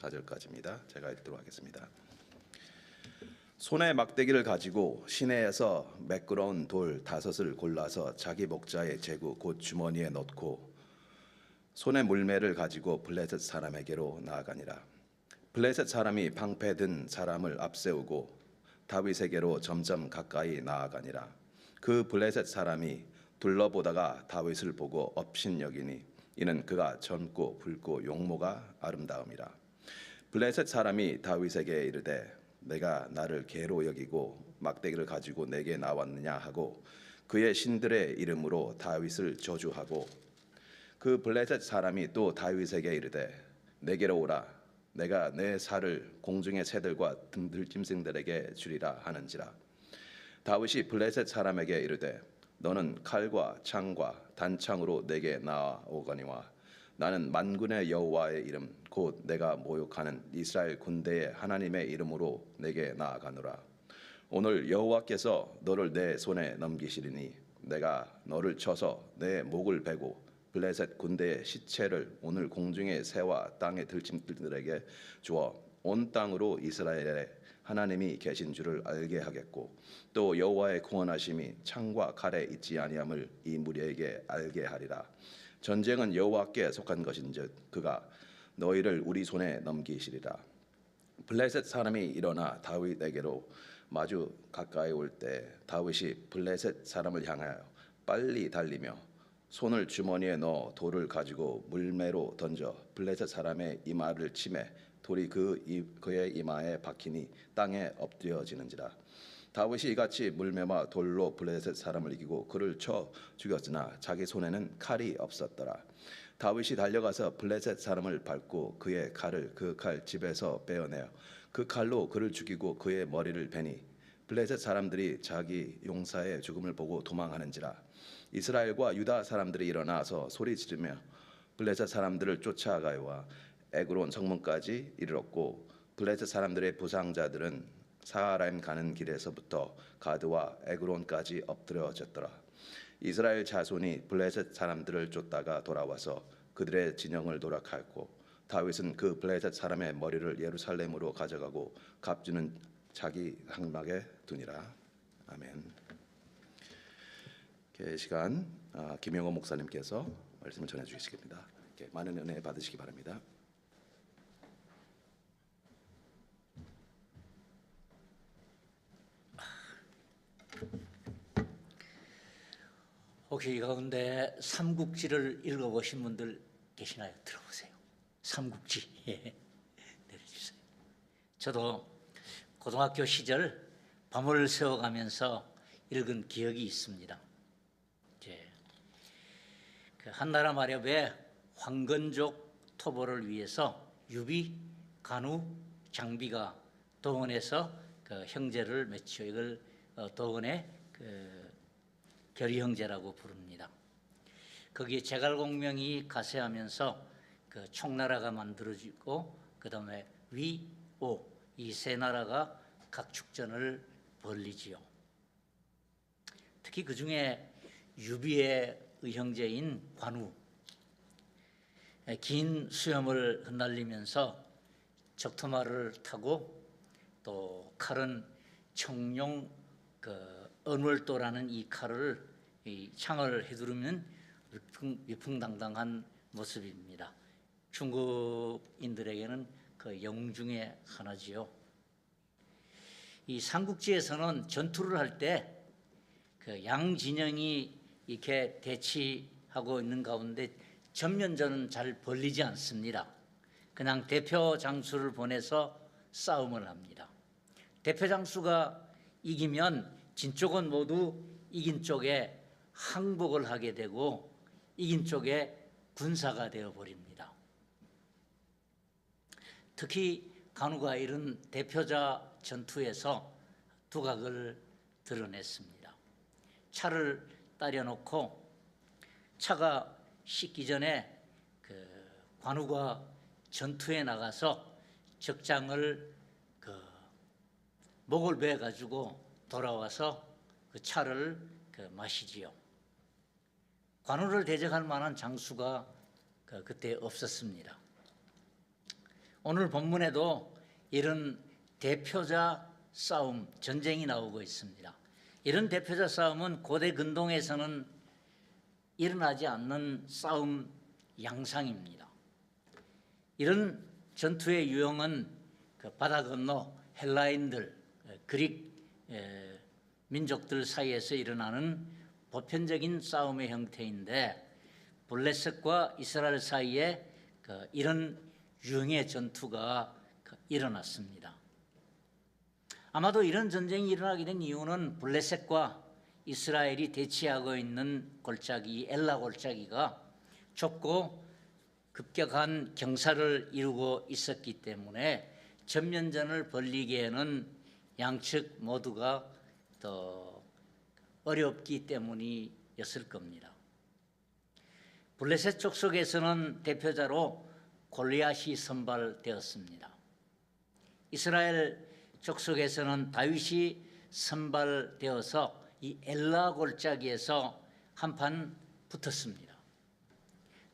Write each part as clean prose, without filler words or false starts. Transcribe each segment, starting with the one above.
4절까지입니다. 제가 읽도록 하겠습니다. 손에 막대기를 가지고 시내에서 매끄러운 돌 5을 골라서 자기 목자의 제구 곧 주머니에 넣고 손에 물매를 가지고 블레셋 사람에게로 나아가니라. 블레셋 사람이 방패 든 사람을 앞세우고 다윗에게로 점점 가까이 나아가니라. 그 블레셋 사람이 둘러보다가 다윗을 보고 업신여기니 이는 그가 젊고 붉고 용모가 아름다움이라. 블레셋 사람이 다윗에게 이르되 내가 나를 개로 여기고 막대기를 가지고 내게 나왔느냐 하고 그의 신들의 이름으로 다윗을 저주하고 그 블레셋 사람이 또 다윗에게 이르되 내게로 오라 내가 내 살을 공중의 새들과 들짐승들에게 주리라 하는지라. 다윗이 블레셋 사람에게 이르되 너는 칼과 창과 단창으로 내게 나아오거니와 나는 만군의 여호와의 이름 곧 내가 모욕하는 이스라엘 군대의 하나님의 이름으로 내게 나아가노라. 오늘 여호와께서 너를 내 손에 넘기시리니 내가 너를 쳐서 내 목을 베고 블레셋 군대의 시체를 오늘 공중의 새와 땅의 들짐승들에게 주어 온 땅으로 이스라엘의 하나님이 계신 줄을 알게 하겠고 또 여호와의 구원하심이 창과 칼에 있지 아니함을 이 무리에게 알게 하리라. 전쟁은 여호와께 속한 것인즉 그가 너희를 우리 손에 넘기시리라. 블레셋 사람이 일어나 다윗에게로 마주 가까이 올 때 다윗이 블레셋 사람을 향하여 빨리 달리며 손을 주머니에 넣어 돌을 가지고 물매로 던져 블레셋 사람의 이마를 치매 돌이 그의 이마에 박히니 땅에 엎드려지는지라. 다윗이 이같이 물매와 돌로 블레셋 사람을 이기고 그를 쳐 죽였으나 자기 손에는 칼이 없었더라. 다윗이 달려가서 블레셋 사람을 밟고 그의 칼을 그 칼 집에서 빼어내어 그 칼로 그를 죽이고 그의 머리를 베니 블레셋 사람들이 자기 용사의 죽음을 보고 도망하는지라. 이스라엘과 유다 사람들이 일어나서 소리 지르며 블레셋 사람들을 쫓아가와 에그론 성문까지 이르렀고 블레셋 사람들의 부상자들은 사하라임 가는 길에서부터 가드와 에그론까지 엎드려졌더라. 이스라엘 자손이 블레셋 사람들을 쫓다가 돌아와서 그들의 진영을 노력하였고 다윗은 그 블레셋 사람의 머리를 예루살렘으로 가져가고 갑주는 자기 장막에 두니라. 아멘. 시간 김영호 목사님께서 말씀을 전해 주시겠습니다. 많은 은혜 받으시기 바랍니다. 혹시 이 가운데 삼국지를 읽어보신 분들 계시나요? 들어보세요. 삼국지. 내려주세요. 저도 고등학교 시절 밤을 새워가면서 읽은 기억이 있습니다. 그 한나라 마렵의 황건족 토벌을 위해서 유비, 간우, 장비가 도원에서 그 형제를 맺죠. 이걸 도원의 결의형제라고 부릅니다. 거기에 제갈공명이 가세하면서 그 총나라가 만들어지고 그 다음에 위, 오 이 세 나라가 각축전을 벌리지요. 특히 그 중에 유비의 형제인 관우 긴 수염을 흩날리면서 적토마를 타고 또 칼은 청룡 언월도라는 이 칼을 이 창을 휘두르면 위풍당당한 모습입니다. 중국인들에게는 그 영웅 중에 하나지요. 이 삼국지에서는 전투를 할 때 그 양 진영이 이렇게 대치하고 있는 가운데 전면전은 잘 벌리지 않습니다. 그냥 대표 장수를 보내서 싸움을 합니다. 대표 장수가 이기면 진 쪽은 모두 이긴 쪽에 항복을 하게 되고 이긴 쪽에 군사가 되어버립니다. 특히 간우가 이런 대표자 전투에서 두각을 드러냈습니다. 차를 따려놓고 차가 씻기 전에 그 관우가 전투에 나가서 적장을 목을 베어 가지고 돌아와서 그 차를 마시지요. 관우를 대적할 만한 장수가 그때 없었습니다. 오늘 본문에도 이런 대표자 싸움, 전쟁이 나오고 있습니다. 이런 대표자 싸움은 고대 근동에서는 일어나지 않는 싸움 양상입니다. 이런 전투의 유형은 그 바다 건너 헬라인들, 그릭 민족들 사이에서 일어나는 보편적인 싸움의 형태인데, 블레셋과 이스라엘 사이에 이런 유형의 전투가 일어났습니다. 아마도 이런 전쟁이 일어나게 된 이유는 블레셋과 이스라엘이 대치하고 있는 골짜기, 엘라 골짜기가 좁고 급격한 경사를 이루고 있었기 때문에 전면전을 벌이기에는 양측 모두가 더 어렵기 때문이었을 겁니다. 블레셋 족속에서는 대표자로 골리앗이 선발되었습니다. 이스라엘 족속에서는 다윗이 선발되어서 이 엘라 골짜기에서 한판 붙었습니다.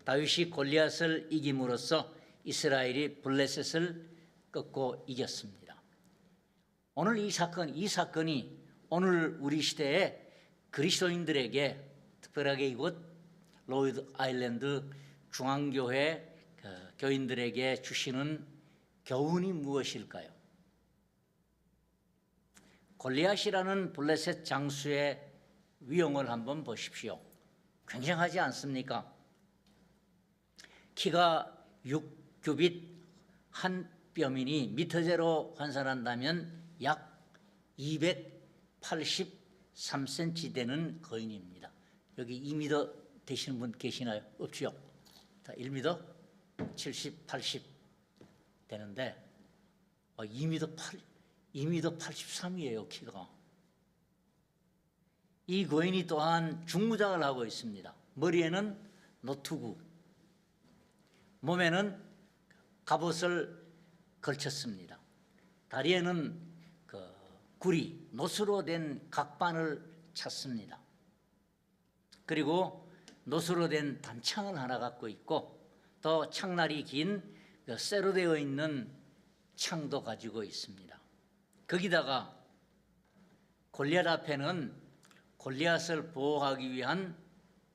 다윗이 골리앗을 이김으로써 이스라엘이 블레셋을 꺾고 이겼습니다. 오늘 이 사건이 오늘 우리 시대에 그리스도인들에게, 특별하게 이곳 로이드 아일랜드 중앙교회 교인들에게 주시는 교훈이 무엇일까요? 골리앗이라는 블레셋 장수의 위용을 한번 보십시오. 굉장하지 않습니까? 키가 6규빗 한 뼘이니 미터제로 환산한다면 약 283cm 되는 거인입니다. 여기 2m 되시는 분 계시나요? 없죠? 다 1m 70, 80 되는데 2m 83이에요, 키가. 이 거인이 또한 중무장을 하고 있습니다. 머리에는 노투구, 몸에는 갑옷을 걸쳤습니다. 다리에는 구리, 노수로 된 각반을 찼습니다. 그리고 노수로 된 단창을 하나 갖고 있고, 또 창날이 긴 쇠로 되어 있는 창도 가지고 있습니다. 거기다가 골리앗 앞에는 골리앗을 보호하기 위한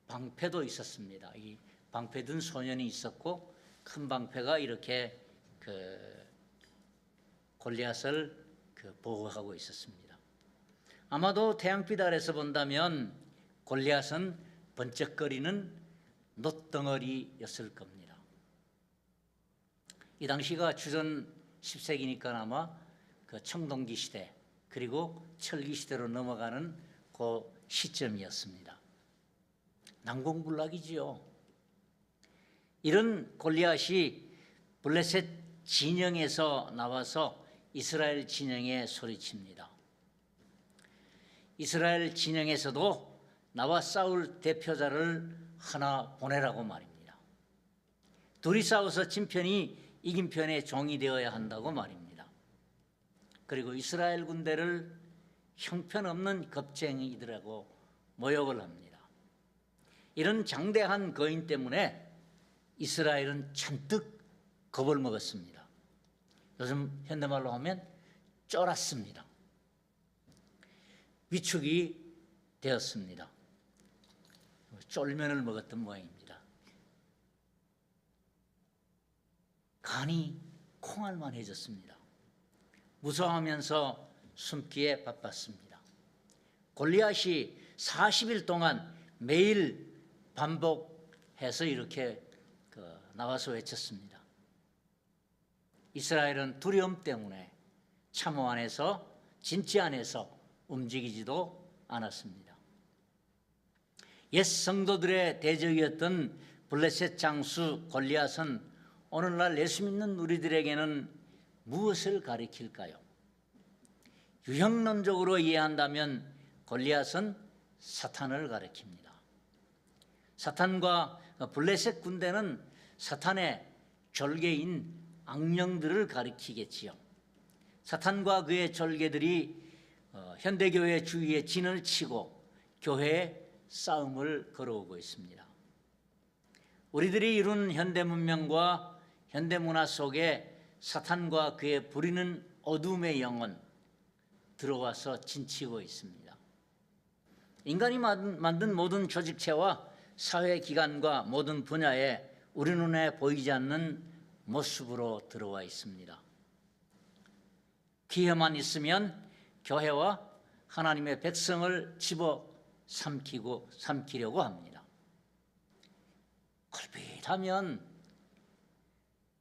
방패도 있었습니다. 이 방패 든 소년이 있었고, 큰 방패가 이렇게 골리앗을 보호하고 있었습니다. 아마도 태양빛 아래서 본다면 골리앗은 번쩍거리는 놋덩어리였을 겁니다. 이 당시가 주전 10세기니까 아마 청동기 시대, 그리고 철기 시대로 넘어가는 그 시점이었습니다. 난공불락이지요. 이런 골리앗이 블레셋 진영에서 나와서 이스라엘 진영에 소리칩니다. 이스라엘 진영에서도 나와 싸울 대표자를 하나 보내라고 말입니다. 둘이 싸워서 진 편이 이긴 편의 종이 되어야 한다고 말입니다. 그리고 이스라엘 군대를 형편없는 겁쟁이들하고 모욕을 합니다. 이런 장대한 거인 때문에 이스라엘은 잔뜩 겁을 먹었습니다. 요즘 현대말로 하면 쫄았습니다. 위축이 되었습니다. 쫄면을 먹었던 모양입니다. 간이 콩알만해졌습니다. 무서워하면서 숨기에 바빴습니다. 골리앗이 40일 동안 매일 반복해서 이렇게 나와서 외쳤습니다. 이스라엘은 두려움 때문에 참호 안에서, 진지 안에서 움직이지도 않았습니다. 옛 성도들의 대적이었던 블레셋 장수 골리앗은 오늘날 예수 믿는 우리들에게는 무엇을 가리킬까요? 유형론적으로 이해한다면 골리앗은 사탄을 가리킵니다. 사탄과 블레셋 군대는 사탄의 졸개인 악령들을 가리키겠지요. 사탄과 그의 졸개들이 현대교회 주위에 진을 치고 교회에 싸움을 걸어오고 있습니다. 우리들이 이룬 현대문명과 현대문화 속에 사탄과 그의 부리는 어둠의 영은 들어와서 진치고 있습니다. 인간이 만든 모든 조직체와 사회기관과 모든 분야에 우리 눈에 보이지 않는 모습으로 들어와 있습니다. 기회만 있으면 교회와 하나님의 백성을 삼키려고 합니다. 걸핏하면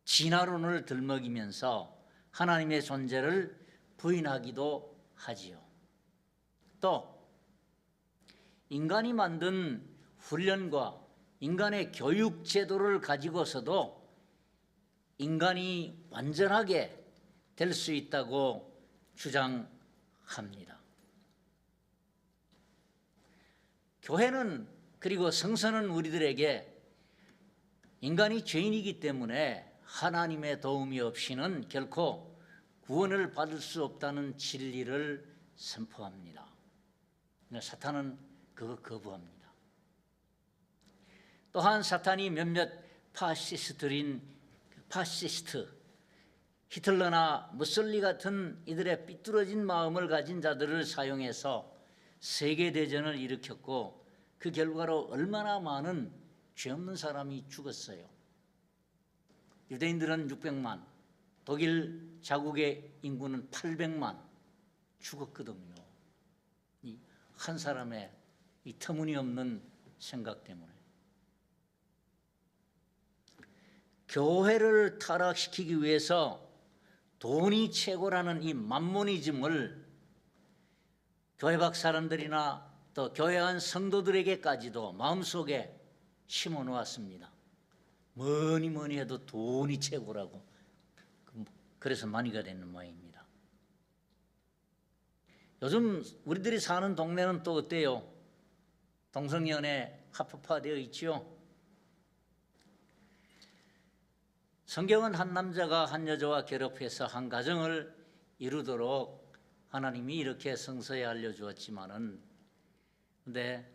진화론을 들먹이면서 하나님의 존재를 부인하기도 하지요. 또 인간이 만든 훈련과 인간의 교육 제도를 가지고서도 인간이 완전하게 될 수 있다고 주장합니다. 교회는 그리고 성서는 우리들에게 인간이 죄인이기 때문에 하나님의 도움이 없이는 결코 구원을 받을 수 없다는 진리를 선포합니다. 사탄은 그거 거부합니다. 또한 사탄이 몇몇 파시스트, 히틀러나 무솔리 같은 이들의 삐뚤어진 마음을 가진 자들을 사용해서 세계대전을 일으켰고 그 결과로 얼마나 많은 죄 없는 사람이 죽었어요. 유대인들은 600만, 독일 자국의 인구는 800만 죽었거든요. 이 한 사람의 이 터무니없는 생각 때문에. 교회를 타락시키기 위해서 돈이 최고라는 이 만모니즘을 교회 밖 사람들이나 또 교회 안 성도들에게까지도 마음속에 심어 놓았습니다. 뭐니 해도 돈이 최고라고. 그래서 많이가 되는 모양입니다. 요즘 우리들이 사는 동네는 또 어때요? 동성연애 합법화되어 있지요? 성경은 한 남자가 한 여자와 결합해서 한 가정을 이루도록 하나님이 이렇게 성서에 알려주었지만은 근데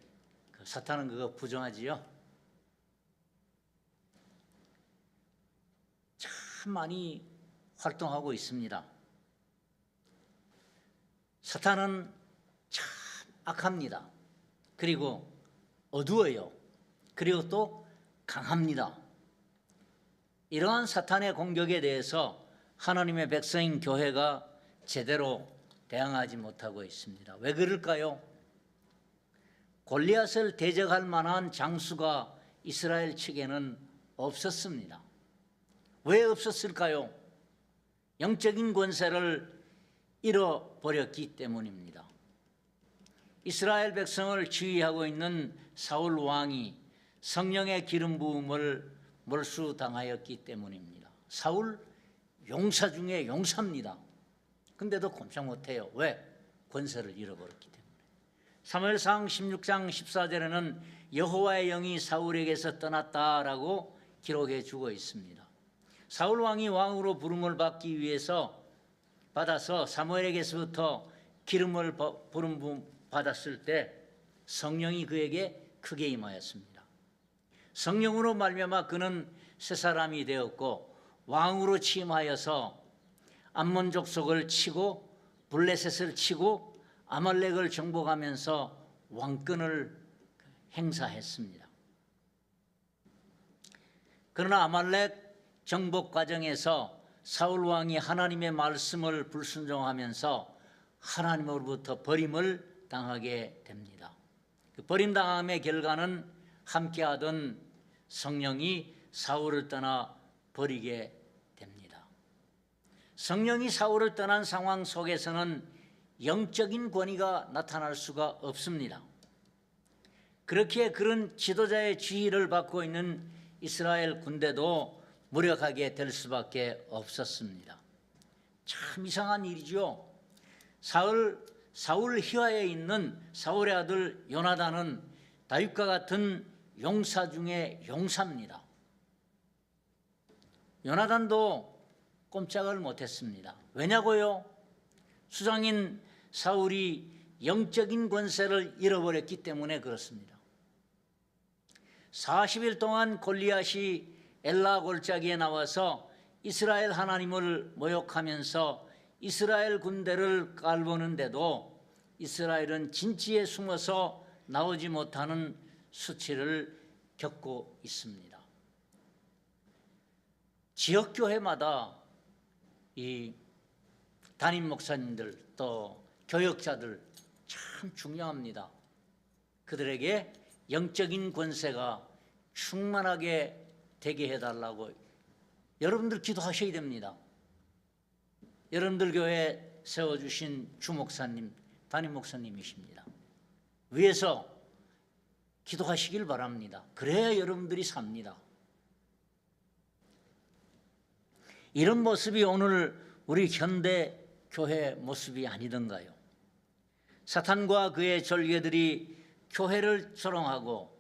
사탄은 그거 부정하지요? 참 많이 활동하고 있습니다. 사탄은 참 악합니다. 그리고 어두워요. 그리고 또 강합니다. 이러한 사탄의 공격에 대해서 하나님의 백성인 교회가 제대로 대항하지 못하고 있습니다. 왜 그럴까요? 골리앗을 대적할 만한 장수가 이스라엘 측에는 없었습니다. 왜 없었을까요? 영적인 권세를 잃어버렸기 때문입니다. 이스라엘 백성을 지휘하고 있는 사울 왕이 성령의 기름 부음을 몰수당하였기 때문입니다. 사울 용사 중에 용사입니다. 근데도 꼼짝 못해요. 왜? 권세를 잃어버렸기 때문에. 사무엘상 16장 14절에는 여호와의 영이 사울에게서 떠났다라고 기록해 주고 있습니다. 사울 왕이 왕으로 부름을 받기 위해서 받아서 사무엘에게서부터 기름을 부름 받았을 때 성령이 그에게 크게 임하였습니다. 성령으로 말미암아 그는 새 사람이 되었고 왕으로 취임하여서 암몬 족속을 치고 블레셋을 치고 아말렉을 정복하면서 왕권을 행사했습니다. 그러나 아말렉 정복 과정에서 사울 왕이 하나님의 말씀을 불순종하면서 하나님으로부터 버림을 당하게 됩니다. 그 버림당함의 결과는 함께하던 성령이 사울을 떠나 버리게 됩니다. 성령이 사울을 떠난 상황 속에서는 영적인 권위가 나타날 수가 없습니다. 그렇게 그런 지도자의 지휘를 받고 있는 이스라엘 군대도 무력하게 될 수밖에 없었습니다. 참 이상한 일이죠. 사울 희화에 있는 사울의 아들 요나단은 다윗과 같은 용사 중에 용사입니다. 요나단도 꼼짝을 못했습니다. 왜냐고요? 수장인 사울이 영적인 권세를 잃어버렸기 때문에 그렇습니다. 40일 동안 골리앗이 엘라 골짜기에 나와서 이스라엘 하나님을 모욕하면서 이스라엘 군대를 깔보는데도 이스라엘은 진지에 숨어서 나오지 못하는 수치를 겪고 있습니다. 지역교회마다 이 담임 목사님들 또 교역자들 참 중요합니다. 그들에게 영적인 권세가 충만하게 되게 해달라고 여러분들 기도하셔야 됩니다. 여러분들 교회에 세워주신 주목사님, 담임 목사님이십니다. 위에서 기도하시길 바랍니다. 그래야 여러분들이 삽니다. 이런 모습이 오늘 우리 현대 교회 모습이 아니던가요? 사탄과 그의 절개들이 교회를 조롱하고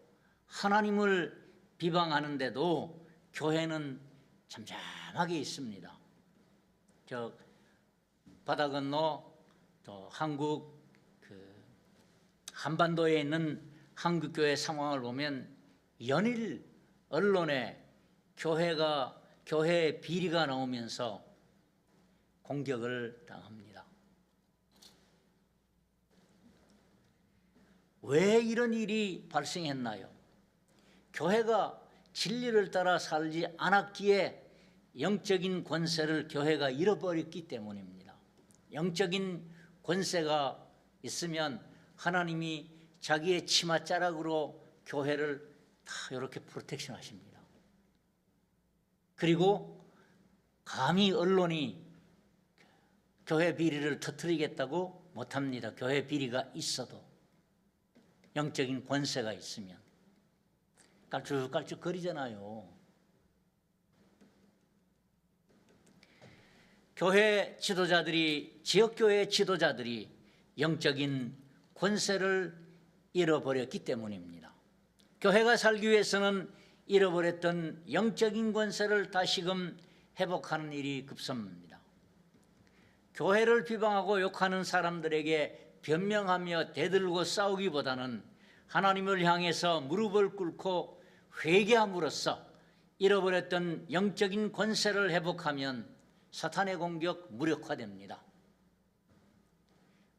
하나님을 비방하는데도 교회는 잠잠하게 있습니다. 저 바다 건너 또 한국 한반도에 있는 한국 교회 상황을 보면 연일 언론에 교회의 비리가 나오면서 공격을 당합니다. 왜 이런 일이 발생했나요? 교회가 진리를 따라 살지 않았기에 영적인 권세를 교회가 잃어버렸기 때문입니다. 영적인 권세가 있으면 하나님이 자기의 치맛자락으로 교회를 다 이렇게 프로텍션 하십니다. 그리고 감히 언론이 교회 비리를 터뜨리겠다고 못합니다. 교회 비리가 있어도 영적인 권세가 있으면 깔쭉깔쭉 거리잖아요. 교회 지도자들이, 지역교회 지도자들이 영적인 권세를 잃어버렸기 때문입니다. 교회가 살기 위해서는 잃어버렸던 영적인 권세를 다시금 회복하는 일이 급선무입니다. 교회를 비방하고 욕하는 사람들에게 변명하며 대들고 싸우기보다는 하나님을 향해서 무릎을 꿇고 회개함으로써 잃어버렸던 영적인 권세를 회복하면 사탄의 공격 무력화됩니다.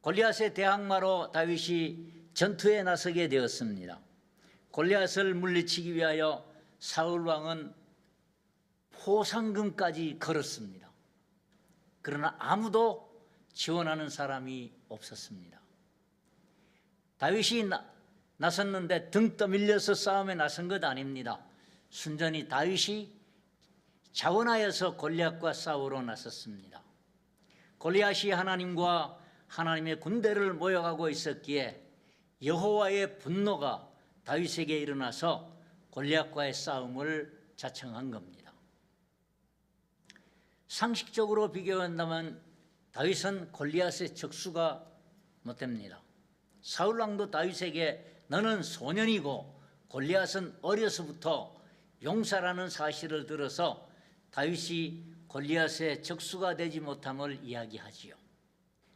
골리앗의 대항마로 다윗이 전투에 나서게 되었습니다. 골리앗을 물리치기 위하여 사울 왕은 포상금까지 걸었습니다. 그러나 아무도 지원하는 사람이 없었습니다. 다윗이 나섰는데 등 떠밀려서 싸움에 나선 것 아닙니다. 순전히 다윗이 자원하여서 골리앗과 싸우러 나섰습니다. 골리앗이 하나님과 하나님의 군대를 모욕하고 있었기에 여호와의 분노가 다윗에게 일어나서 골리앗과의 싸움을 자청한 겁니다. 상식적으로 비교한다면 다윗은 골리앗의 적수가 못 됩니다. 사울 왕도 다윗에게 너는 소년이고 골리앗은 어려서부터 용사라는 사실을 들어서 다윗이 골리앗의 적수가 되지 못함을 이야기하지요.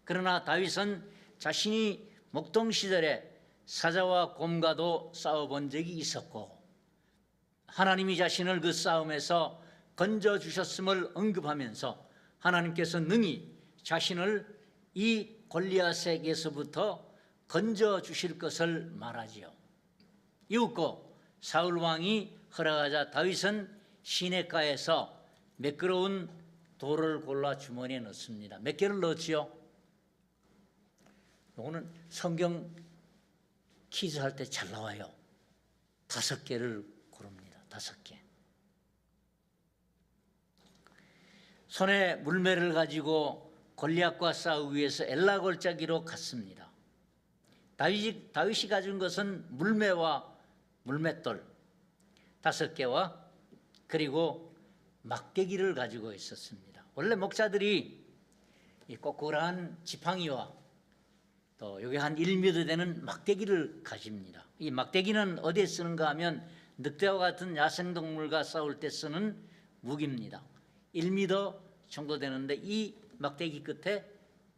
그러나 다윗은 자신이 목동 시절에 사자와 곰과도 싸워본 적이 있었고 하나님이 자신을 그 싸움에서 건져주셨음을 언급하면서 하나님께서 능히 자신을 이 골리앗에게서부터 건져주실 것을 말하지요. 이윽고 사울 왕이 허락하자 다윗은 시냇가에서 매끄러운 돌을 골라 주머니에 넣습니다. 몇 개를 넣었지요? 이거는 성경 퀴즈 할 때 잘 나와요. 5개를 고릅니다. 5개. 손에 물매를 가지고 골리앗과 싸우기 위해서 엘라 골짜기로 갔습니다. 다윗이 가진 것은 물매와 물맷돌 5개와 그리고 막대기를 가지고 있었습니다. 원래 목자들이 이 꼬꾸란 지팡이와 또 여기 한 1m 되는 막대기를 가집니다. 이 막대기는 어디에 쓰는가 하면 늑대와 같은 야생동물과 싸울 때 쓰는 무기입니다. 1m 정도 되는데 이 막대기 끝에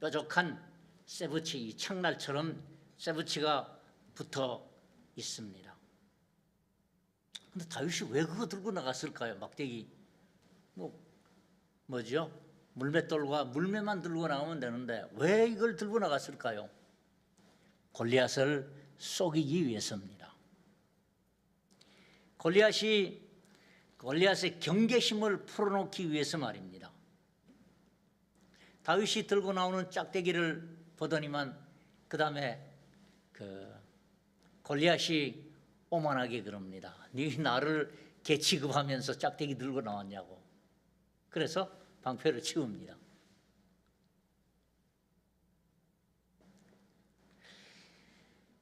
뾰족한 쇠붙이, 이 창날처럼 쇠붙이가 붙어 있습니다. 근데 다윗이 왜 그거 들고 나갔을까요? 막대기. 뭐죠? 물맷돌과 물매만 들고 나오면 되는데 왜 이걸 들고 나갔을까요? 골리앗을 속이기 위해서입니다. 골리앗의 경계심을 풀어놓기 위해서 말입니다. 다윗이 들고 나오는 짝대기를 보더니만 그 다음에 골리앗이 오만하게 그럽니다. 네 나를 개 취급하면서 짝대기 들고 나왔냐고. 그래서 방패를 치웁니다.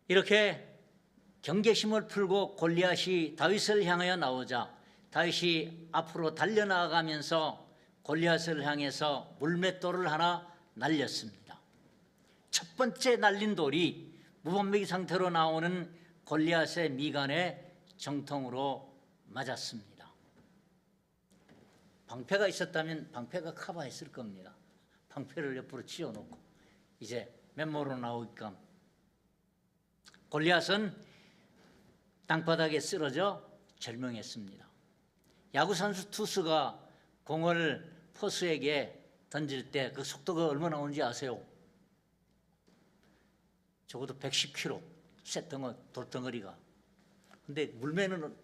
이렇게 경계심을 풀고 골리앗이 다윗을 향하여 나오자 다윗이 앞으로 달려나가면서 골리앗을 향해서 물맷돌을 하나 날렸습니다. 첫 번째 날린 돌이 무방비 상태로 나오는 골리앗의 미간에 정통으로 맞았습니다. 방패가 있었다면 방패가 커버했을 겁니다. 방패를 옆으로 치워놓고 이제 맨몸으로 나오게끔. 골리앗은 땅바닥에 쓰러져 절명했습니다. 야구선수 투수가 공을 포수에게 던질 때 그 속도가 얼마나 오는지 아세요? 적어도 110km 돌덩어리가. 근데 물매는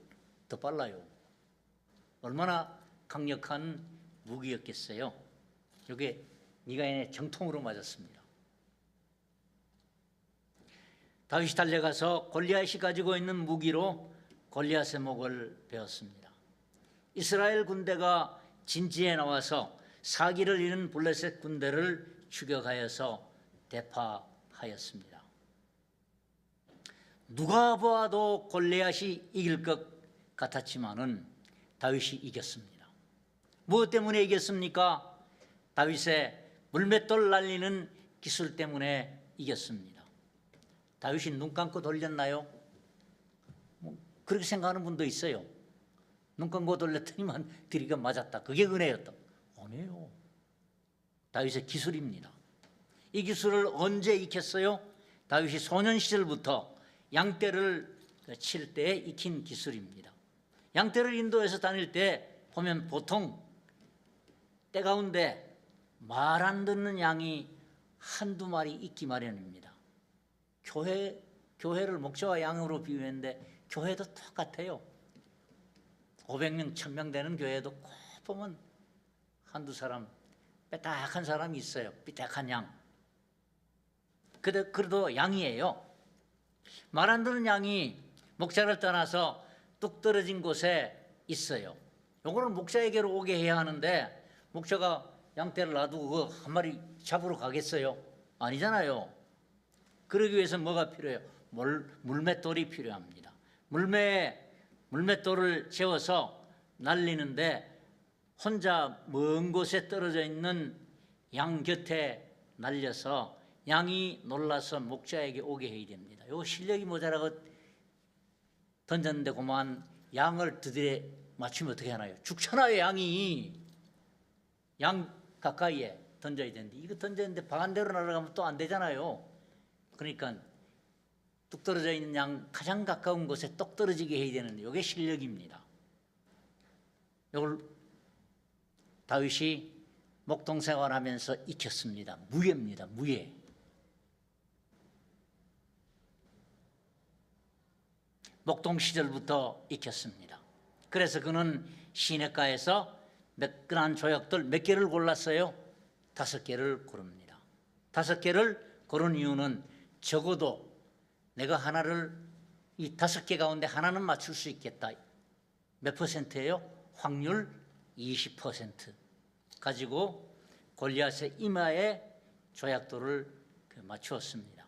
더 빨라요. 얼마나 강력한 무기였겠어요. 이게 미간에 정통으로 맞았습니다. 다윗이 달려가서 골리앗이 가지고 있는 무기로 골리앗의 목을 베었습니다. 이스라엘 군대가 진지에 나와서 사기를 잃은 블레셋 군대를 추격하여서 대파하였습니다. 누가 보아도 골리앗이 이길 것 같았지만은 다윗이 이겼습니다. 무엇 때문에 이겼습니까? 다윗의 물맷돌 날리는 기술 때문에 이겼습니다. 다윗이 눈 감고 돌렸나요? 그렇게 생각하는 분도 있어요. 눈 감고 돌렸더니만 들이가 맞았다. 그게 은혜였다. 아니에요. 다윗의 기술입니다. 이 기술을 언제 익혔어요? 다윗이 소년 시절부터 양떼를 칠 때 익힌 기술입니다. 양떼를 인도해서 다닐 때 보면 보통 때 가운데 말 안 듣는 양이 한두 마리 있기 마련입니다. 교회를 목자와 양으로 비유했는데 교회도 똑같아요. 500명, 1000명 되는 교회도 꼭 보면 한두 사람, 빼딱한 사람이 있어요. 삐딱한 양. 그래도 양이에요. 말 안 듣는 양이 목자를 떠나서 뚝 떨어진 곳에 있어요. 요거는 목자에게로 오게 해야 하는데 목자가 양떼를 놔두고 그 한 마리 잡으러 가겠어요? 아니잖아요. 그러기 위해서 뭐가 필요해요? 물맷돌이 필요합니다. 물맷돌을 재워서 날리는데 혼자 먼 곳에 떨어져 있는 양 곁에 날려서 양이 놀라서 목자에게 오게 해야 됩니다. 요 실력이 모자라고 던졌는데 그만 양을 드디어 맞추면 어떻게 하나요? 죽잖아요. 양이. 양 가까이에 던져야 되는데 이거 던졌는데 반대로 날아가면 또 안 되잖아요. 그러니까 뚝 떨어져 있는 양 가장 가까운 곳에 똑 떨어지게 해야 되는데 이게 실력입니다. 이걸 다윗이 목동 생활하면서 익혔습니다. 무예입니다. 무예. 목동 시절부터 익혔습니다. 그래서 그는 시냇가에서 매끈한 조약들 몇 개를 골랐어요? 5개를 고릅니다. 5개를 고른 이유는 적어도 내가 하나를 이 5개 가운데 하나는 맞출 수 있겠다. 몇 퍼센트예요? 확률 20% 가지고 골리앗의 이마에 조약돌을 맞추었습니다.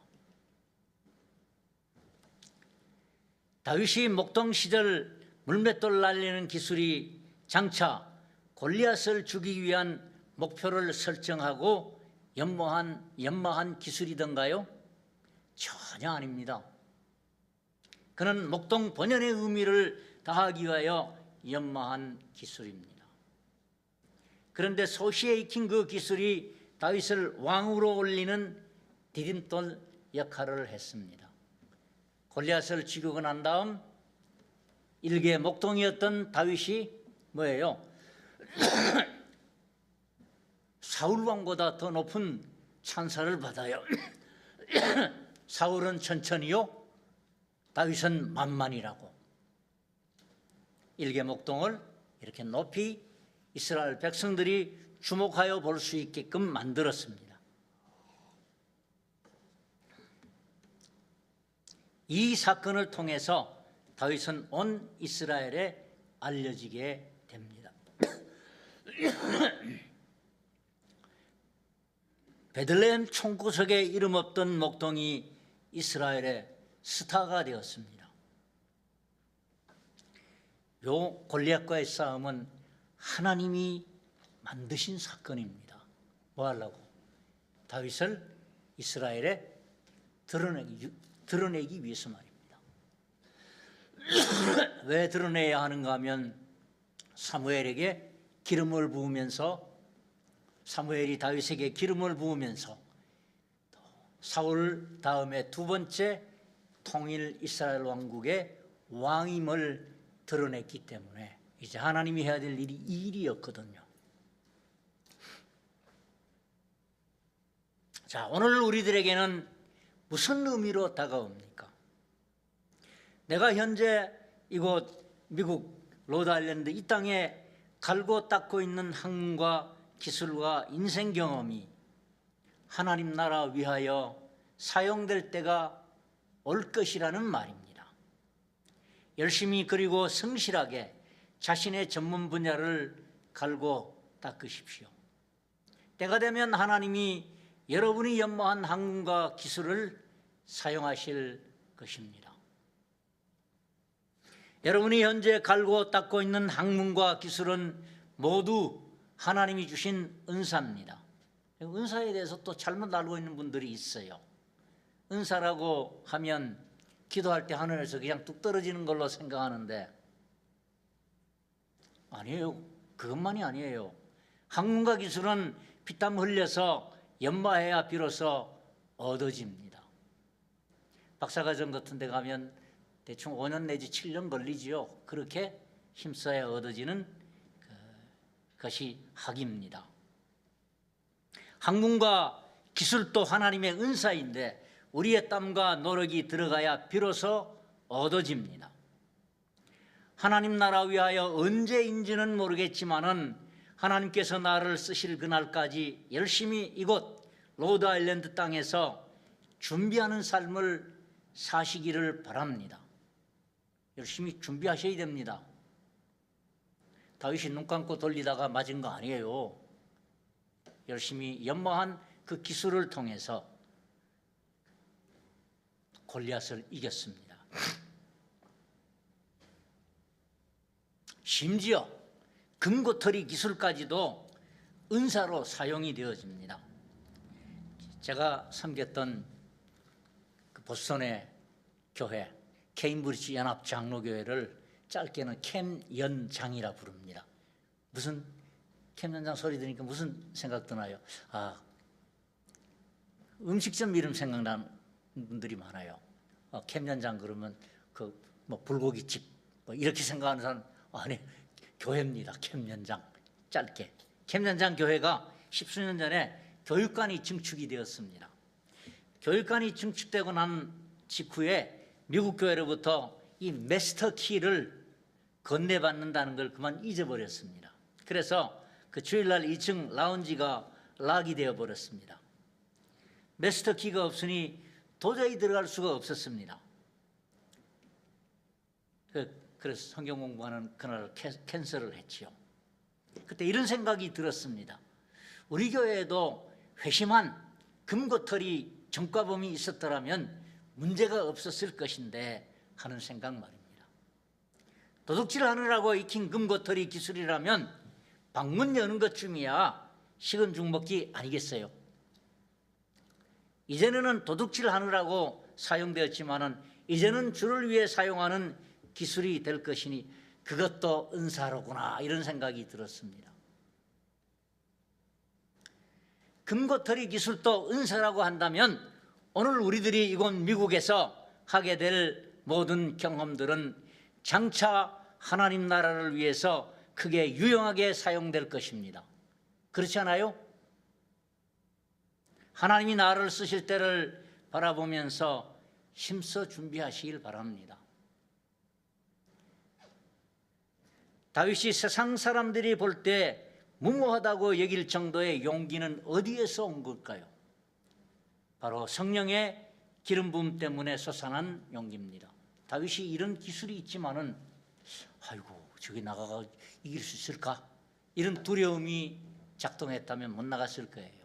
다윗이 목동 시절 물맷돌 날리는 기술이 장차 골리앗을 죽이기 위한 목표를 설정하고 연마한 기술이던가요? 전혀 아닙니다. 그는 목동 본연의 의미를 다하기 위하여 연마한 기술입니다. 그런데 소시에 익힌 그 기술이 다윗을 왕으로 올리는 디딤돌 역할을 했습니다. 골리앗을 죽이고 난 다음 일개 목동이었던 다윗이 뭐예요? 사울 왕보다 더 높은 찬사를 받아요. 사울은 천천히요, 다윗은 만만이라고. 일개목동을 이렇게 높이 이스라엘 백성들이 주목하여 볼 수 있게끔 만들었습니다. 이 사건을 통해서 다윗은 온 이스라엘에 알려지게 됩니다. 베들레헴 총구석에 이름 없던 목동이 이스라엘의 스타가 되었습니다. 요 골리앗과의 싸움은 하나님이 만드신 사건입니다. 뭐 하려고? 다윗을 이스라엘에 드러내기 위해서 말입니다. 왜 드러내야 하는가 하면 사무엘에게 기름을 부으면서, 사무엘이 다윗에게 기름을 부으면서 사울 다음에 두 번째 통일 이스라엘 왕국의 왕임을 드러냈기 때문에 이제 하나님이 해야 될 일이 이 일이었거든요. 자, 오늘 우리들에게는 무슨 의미로 다가옵니까? 내가 현재 이곳 미국 로드아일랜드 이 땅에 갈고 닦고 있는 학문과 기술과 인생 경험이 하나님 나라 위하여 사용될 때가 올 것이라는 말입니다. 열심히 그리고 성실하게 자신의 전문 분야를 갈고 닦으십시오. 때가 되면 하나님이 여러분이 연마한 학문과 기술을 사용하실 것입니다. 여러분이 현재 갈고 닦고 있는 학문과 기술은 모두 하나님이 주신 은사입니다. 은사에 대해서 또 잘못 알고 있는 분들이 있어요. 은사라고 하면 기도할 때 하늘에서 그냥 뚝 떨어지는 걸로 생각하는데 아니에요. 그것만이 아니에요. 학문과 기술은 피땀 흘려서 연마해야 비로소 얻어집니다. 박사과정 같은 데 가면 대충 5년 내지 7년 걸리지요. 그렇게 힘써야 얻어지는 것이 학입니다. 학문과 기술도 하나님의 은사인데 우리의 땀과 노력이 들어가야 비로소 얻어집니다. 하나님 나라 위하여 언제인지는 모르겠지만은 하나님께서 나를 쓰실 그날까지 열심히 이곳 로드아일랜드 땅에서 준비하는 삶을 사시기를 바랍니다. 열심히 준비하셔야 됩니다. 다윗이 눈 감고 돌리다가 맞은 거 아니에요. 열심히 연마한 그 기술을 통해서 골리앗을 이겼습니다. 심지어 금고털이 기술까지도 은사로 사용이 되어집니다. 제가 섬겼던 그 보스턴의 교회 케임브리지 연합 장로교회를 짧게는 캠연장이라 부릅니다. 무슨 캠연장 소리 들으니까 무슨 생각 드나요? 아, 음식점 이름 생각나는 분들이 많아요. 캠연장 그러면 그 뭐 불고기집 뭐 이렇게 생각하는 사람 아니 교회입니다. 캠연장 짧게 캠연장 교회가 10수년 전에 교육관이 증축이 되었습니다. 교육관이 증축되고 난 직후에 미국 교회로부터 이 마스터 키를 건네받는다는 걸 그만 잊어버렸습니다. 그래서 그 주일날 2층 라운지가 락이 되어버렸습니다. 마스터 키가 없으니 도저히 들어갈 수가 없었습니다. 그래서 성경 공부하는 그날 캔슬을 했지요. 그때 이런 생각이 들었습니다. 우리 교회에도 회심한 금고털이 정과범이 있었더라면 문제가 없었을 것인데 하는 생각 말입니다. 도둑질하느라고 익힌 금고털이 기술이라면 방문 여는 것쯤이야 식은 죽 먹기 아니겠어요? 이전에는 도둑질하느라고 사용되었지만은 이제는 주를 위해 사용하는 기술이 될 것이니 그것도 은사로구나 이런 생각이 들었습니다. 금고털이 기술도 은사라고 한다면 오늘 우리들이 이곳 미국에서 하게 될 모든 경험들은 장차 하나님 나라를 위해서 크게 유용하게 사용될 것입니다. 그렇지 않아요? 하나님이 나를 쓰실 때를 바라보면서 힘써 준비하시길 바랍니다. 다윗이 세상 사람들이 볼 때 무모하다고 여길 정도의 용기는 어디에서 온 걸까요? 바로 성령의 기름 부음 때문에 솟아난 용기입니다. 다윗이 이런 기술이 있지만은 아이고 저기 나가가 이길 수 있을까? 이런 두려움이 작동했다면 못 나갔을 거예요.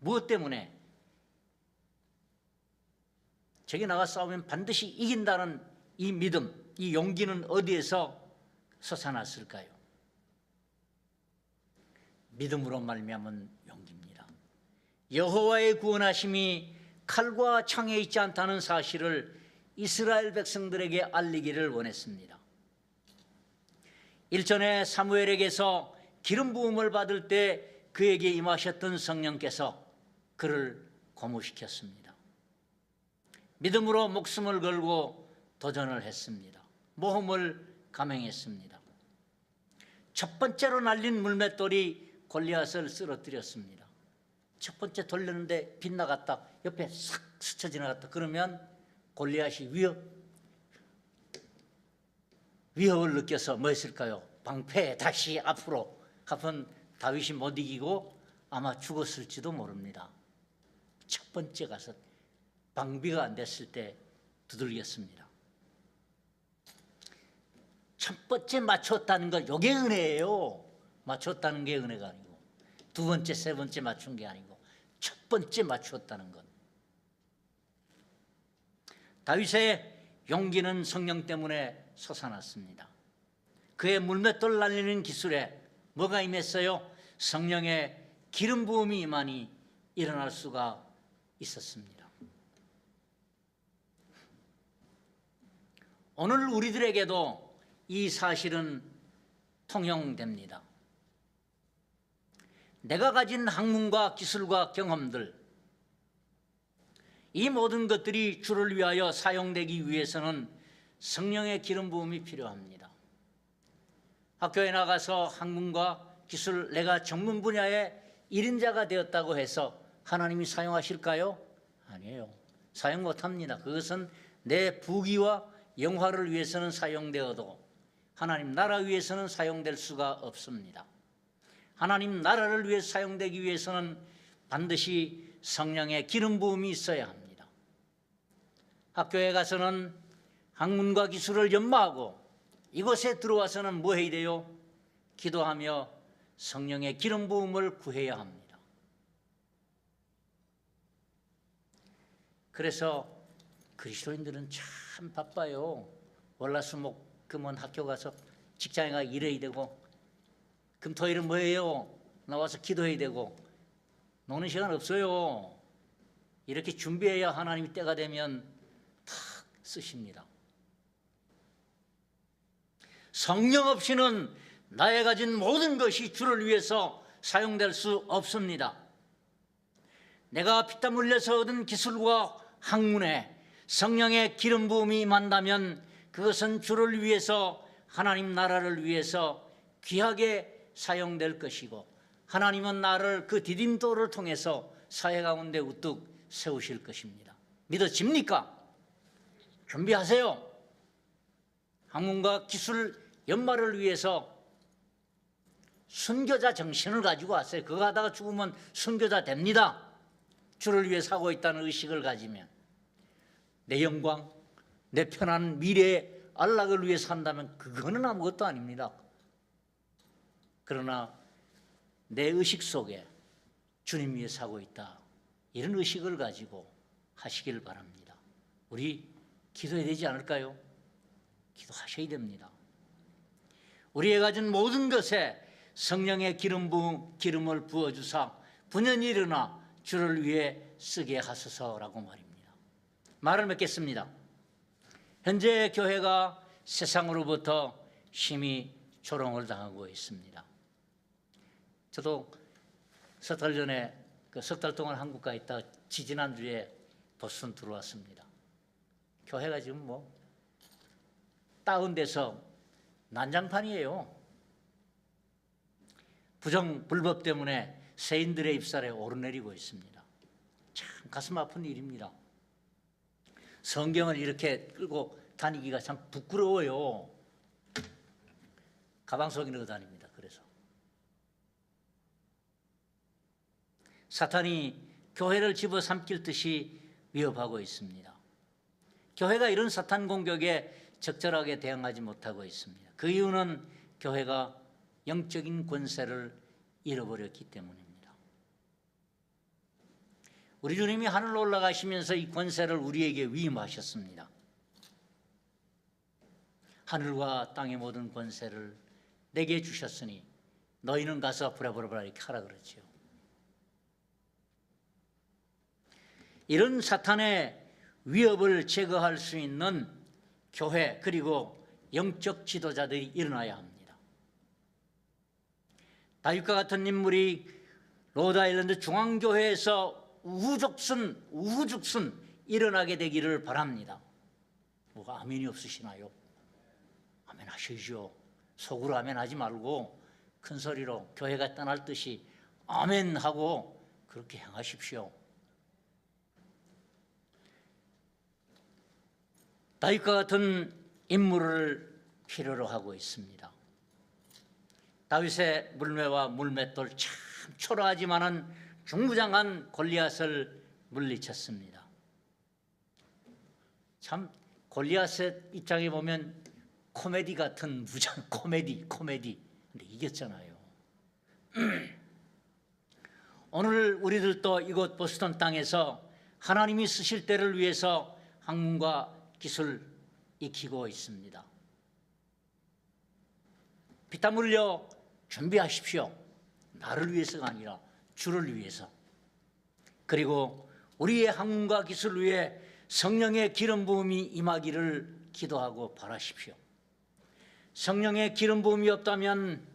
무엇 때문에? 저기 나가 싸우면 반드시 이긴다는 이 믿음, 이 용기는 어디에서 솟아났을까요? 믿음으로 말미암은 용기입니다. 여호와의 구원하심이 칼과 창에 있지 않다는 사실을 이스라엘 백성들에게 알리기를 원했습니다. 일전에 사무엘에게서 기름 부음을 받을 때 그에게 임하셨던 성령께서 그를 고무시켰습니다. 믿음으로 목숨을 걸고 도전을 했습니다. 모험을 감행했습니다. 첫 번째로 날린 물맷돌이 골리앗을 쓰러뜨렸습니다. 첫 번째 돌렸는데 빗나갔다 옆에 싹 스쳐 지나갔다. 그러면 골리앗이 위협을 느껴서 뭐 했을까요? 방패 다시 앞으로 하면 다윗이 못 이기고 아마 죽었을지도 모릅니다. 첫 번째 가서 방비가 안 됐을 때 두들겼습니다. 첫 번째 맞췄다는 건 이게 은혜예요. 맞췄다는 게 은혜가 아니고 두 번째, 세 번째 맞춘 게 아니고 첫 번째 맞추었다는 것. 다윗의 용기는 성령 때문에 솟아났습니다. 그의 물맷돌 날리는 기술에 뭐가 임했어요? 성령의 기름 부음이 임하니 일어날 수가 있었습니다. 오늘 우리들에게도 이 사실은 통용됩니다. 내가 가진 학문과 기술과 경험들, 이 모든 것들이 주를 위하여 사용되기 위해서는 성령의 기름 부음이 필요합니다. 학교에 나가서 학문과 기술, 내가 전문 분야의 1인자가 되었다고 해서 하나님이 사용하실까요? 아니에요. 사용 못합니다. 그것은 내 부귀와 영화를 위해서는 사용되어도 하나님 나라 위해서는 사용될 수가 없습니다. 하나님 나라를 위해 사용되기 위해서는 반드시 성령의 기름 부음이 있어야 합니다. 학교에 가서는 학문과 기술을 연마하고 이곳에 들어와서는 뭐 해야 돼요? 기도하며 성령의 기름 부음을 구해야 합니다. 그래서 그리스도인들은 참 바빠요. 월화수목금은 학교 가서 직장에 가 일해야 되고 금토일은 뭐예요? 나와서 기도해야 되고 노는 시간 없어요. 이렇게 준비해야 하나님이 때가 되면 탁 쓰십니다. 성령 없이는 나의 가진 모든 것이 주를 위해서 사용될 수 없습니다. 내가 피땀 흘려서 얻은 기술과 학문에 성령의 기름 부음이 임한다면 그것은 주를 위해서 하나님 나라를 위해서 귀하게 사용될 것이고 하나님은 나를 그 디딤돌을 통해서 사회 가운데 우뚝 세우실 것입니다. 믿어집니까? 준비하세요. 학문과 기술 연마를 위해서 순교자 정신을 가지고 왔어요. 그거 하다가 죽으면 순교자 됩니다. 주를 위해 사고 있다는 의식을 가지면 내 영광, 내 편한 미래의 안락을 위해 산다면 그거는 아무것도 아닙니다. 그러나 내 의식 속에 주님 위해 사고 있다. 이런 의식을 가지고 하시길 바랍니다. 우리 기도해야 되지 않을까요? 기도하셔야 됩니다. 우리의 가진 모든 것에 성령의 기름을 부어주사 분연히 일어나 주를 위해 쓰게 하소서라고 말입니다. 말을 맺겠습니다. 현재 교회가 세상으로부터 심히 조롱을 당하고 있습니다. 저도 석 달 전에 석 달 동안 한국 가 있다가 지지난주에 보스턴 들어왔습니다. 교회가 지금 뭐 다운돼서 난장판이에요. 불법 때문에 세인들의 입살에 오르내리고 있습니다. 참 가슴 아픈 일입니다. 성경을 이렇게 끌고 다니기가 참 부끄러워요. 가방 속에 넣어 다닙니다. 그래서 사탄이 교회를 집어삼킬 듯이 위협하고 있습니다. 교회가 이런 사탄 공격에 적절하게 대응하지 못하고 있습니다. 그 이유는 교회가 영적인 권세를 잃어버렸기 때문입니다. 우리 주님이 하늘로 올라가시면서 이 권세를 우리에게 위임하셨습니다. 하늘과 땅의 모든 권세를 내게 주셨으니 너희는 가서 브라브라브라 이렇게 하라 그러지요. 이런 사탄의 위협을 제거할 수 있는 교회 그리고 영적 지도자들이 일어나야 합니다. 다윗과 같은 인물이 로드아일랜드 중앙교회에서 우후죽순 일어나게 되기를 바랍니다. 뭐가 아멘이 없으시나요? 아멘 하시죠. 속으로 아멘 하지 말고 큰 소리로 교회가 떠날 듯이 아멘 하고 그렇게 행하십시오. 다윗과 같은 인물을 필요로 하고 있습니다. 다윗의 물매와 물맷돌 참 초라하지만은 중부장한 골리앗을 물리쳤습니다. 참 골리앗의 입장에 보면 코미디 같은 무장, 코미디. 근데 이겼잖아요. 오늘 우리들도 이곳 보스턴 땅에서 하나님이 쓰실 때를 위해서 학문과 기술 익히고 있습니다. 피땀 흘려 준비하십시오. 나를 위해서가 아니라 주를 위해서. 그리고 우리의 학문과 기술 위에 성령의 기름 부음이 임하기를 기도하고 바라십시오. 성령의 기름 부음이 없다면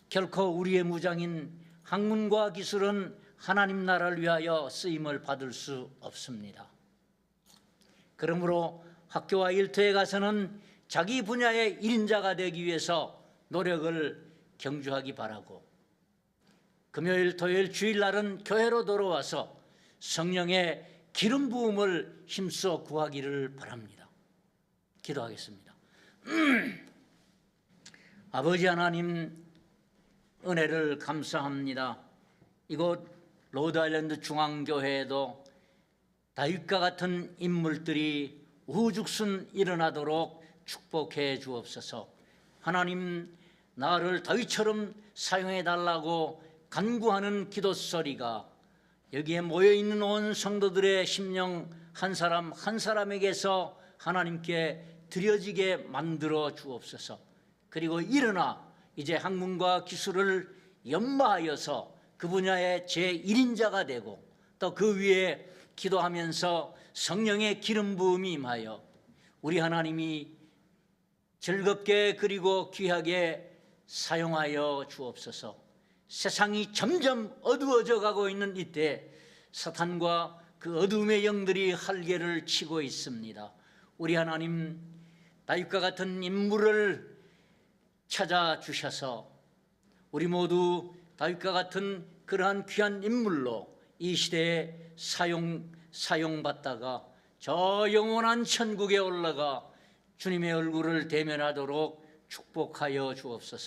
결코 우리의 무장인 학문과 기술은 하나님 나라를 위하여 쓰임을 받을 수 없습니다. 그러므로 학교와 일터에 가서는 자기 분야의 1인자가 되기 위해서 노력을 경주하기 바라고, 금요일, 토요일, 주일날은 교회로 돌아와서 성령의 기름 부음을 힘써 구하기를 바랍니다. 기도하겠습니다. 아버지 하나님, 은혜를 감사합니다. 이곳 로드아일랜드 중앙교회에도 다윗과 같은 인물들이 우후죽순 일어나도록 축복해 주옵소서. 하나님, 나를 다윗처럼 사용해 달라고 간구하는 기도 소리가 여기에 모여있는 온 성도들의 심령 한 사람 한 사람에게서 하나님께 드려지게 만들어 주옵소서. 그리고 일어나 이제 학문과 기술을 연마하여서 그 분야의 제1인자가 되고 또 그 위에 기도하면서 성령의 기름 부음이 임하여 우리 하나님이 즐겁게 그리고 귀하게 사용하여 주옵소서. 세상이 점점 어두워져 가고 있는 이때 사탄과 그 어둠의 영들이 활개를 치고 있습니다. 우리 하나님, 다윗과 같은 인물을 찾아주셔서 우리 모두 다윗과 같은 그러한 귀한 인물로 이 시대에 사용받다가 저 영원한 천국에 올라가 주님의 얼굴을 대면하도록 축복하여 주옵소서.